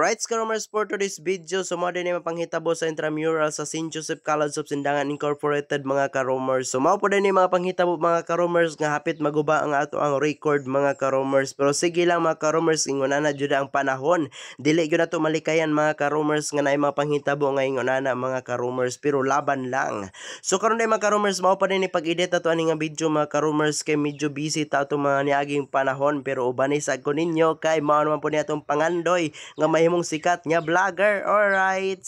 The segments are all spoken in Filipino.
Alright, Scrummers, for today's video, sumado din mapanghitabo sa intramural sa St. Joseph College of Sindangan Incorporated mga karomers. Sumao po din mga panghitabo mga karomers nga hapit maguba ang ato ang record mga karomers. Pero sige lang mga karomers, inguna na jud ang panahon. Dili gyud nato malikayan mga karomers nga naay mga panghitabo nga inguna na mga karomers, pero laban lang. So karon day mga karomers, mao pa din ipag-edit ato ani nga video mga karomers kay medyo busy ta ato mga niaging panahon, pero ubanisag ko ninyo kay mao naman po ni atong pangandoy nga mahimong sikat nga vlogger. Alright,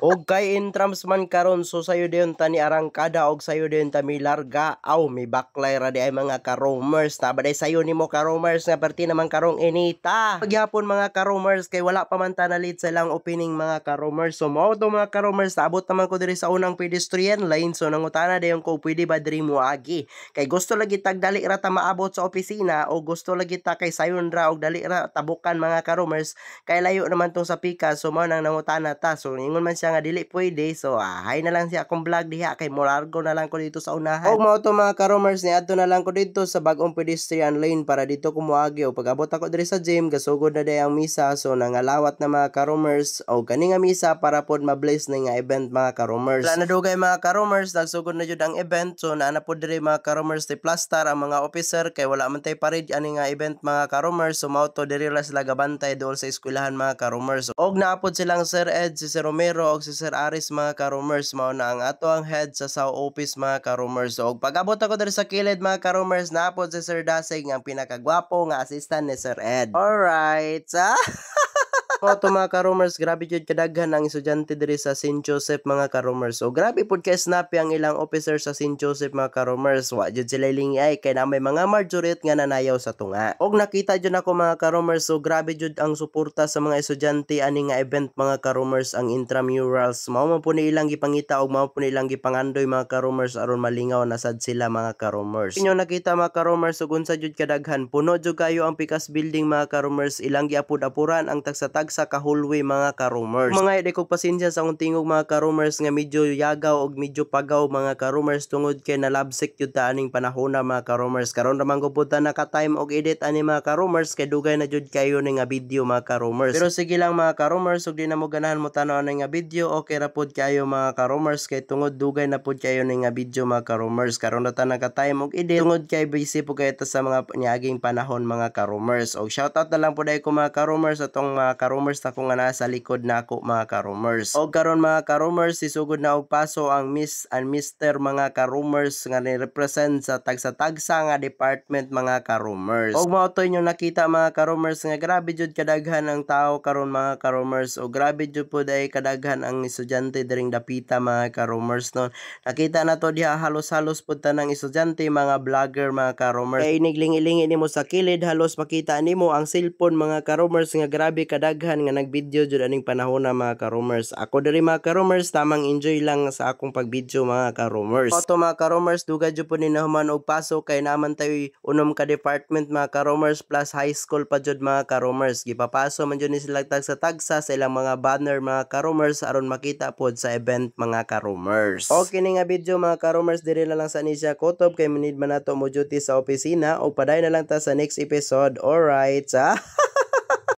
og kay intrams man karon, so sayo dayon tani arangkada og sayo dayon ta mi larga aw mi baklay ra di ay mga karomers. Tabaday sayo nimo karomers nga perti naman karong inita pagyapon mga karomers kay wala pa man ta nalit sa lang opening mga karomers. So mao to mga karomers, abot naman ko diri sa unang pedestrian lane. So nangutana dayon ko pwede ba diri moagi kay gusto lagi tag dali ra ta maabot sa opisina o gusto lagi ta kay sayon ra og dali ra tabukan mga karomers kay layo naman tong sa pika. So mao nang nangutana ta, so ingon man siya nga dili pwede. So hay na lang siya akong vlog diha kay molargo na lang ko dito sa unahan. Og mao to mga karomers, ni adto na lang ko dito sa bagong pedestrian lane para dito ko moagi. Og pag-abot ako diri sa gym, gasugod na day ang misa. So nangalawat na mga karomers og kani nga misa para pod ma-bless na nga event mga karomers. Wala na dugay mga karomers, nagsugod na jud ang event. So naa na pod diri mga karomers ti plaster ang mga officer kay wala man tay parid ani nga event mga karomers. So mao to diri la sila gabantay dool sa eskwelahan mga karomers. Og naapod silang Sir Ed, si Sir Romero og si Sir Aris mga karomers. Mao na ang ato ang head sa South Office mga karomers. Og pag-abot ako diri sa kilid mga karomers, naapod si Sir Dasig nga pinakagwapo nga assistant ni Sir Ed. Alright, mao to mga karomers, grabe jud kadaghan ang estudyante diri sa St. Joseph mga karomers. So grabe pud kay snappy ang ilang officer sa St. Joseph mga karomers. Wa jud sila lingay kay na may mga marjorit nga nanayaw sa tunga. Og nakita jud ako mga karomers, so grabe jud ang suporta sa mga estudyante ani nga event mga karomers, ang intramurals. Mao man po ni ilang gipangita og mao po ni ilang gipangandoy mga karomers aron malingaw na sad sila mga karomers. Inyo nakita mga karomers, ug unsa jud kadaghan, puno jud kayo ang Pikas building mga karomers. Ilang giapud-apuran ang tagsa-tag sa kahulwi mga karomers. Mga ide kog pasensya sa akong tingog mga karomers nga medyo yagaw og medyo pagaw mga karomers tungod kay nalabsik jud ta aning panahon na mga karomers. Karon ra man ko pud ta naka-time og edit ani mga karomers kay dugay na jud kayo ni nga video mga karomers. Pero sige lang mga karomers, ug di na mo ganahan mo tan-aw ani nga video, okay ra pud kayo mga karomers kay tungod dugay na pud kayo ni nga video mga karomers. Karon na ta naka-time og edit tungod kay busy po kayo ta sa mga niaging panahon mga karomers. Og shoutout na lang pud ay ko mga karomers atong mga karomers na kung nga nasa likod na ako mga karomers. O karon mga karomers, sisugod na og paso ang Miss and Mr. mga karomers nga ni-represent sa tagsa-tagsa nga department mga karomers. Og mao to inyo nakita mga karomers nga grabe jud kadaghan ang tao karon mga karomers, o grabe jud pud ay kadaghan ang estudyante diring dapita mga karomers no. Nakita na to diha halos-halos pud tanang estudyante mga vlogger mga karomers. Kay inigling-ilingi nimo sa kilid halos makita nimo ang cellphone mga karomers nga grabe kadaghan nga nagvideo jud aning panahon na mga karomers. Ako diri mga karomers, tamang enjoy lang sa akong pagvideo mga karomers. Auto mga karomers, dugay jud po ni nahuman og pasok kay naman tayo unom ka department mga karomers plus high school pa jud mga karomers. Gipapaso man jud ni sila tagsa-tagsa sa ilang mga banner mga karomers aron makita pod sa event mga karomers. Okay ni nga video mga karomers, diri na lang sa Anisha Kutob kay manid man nato mo duty sa opisina, o paday na lang ta sa next episode. Alright,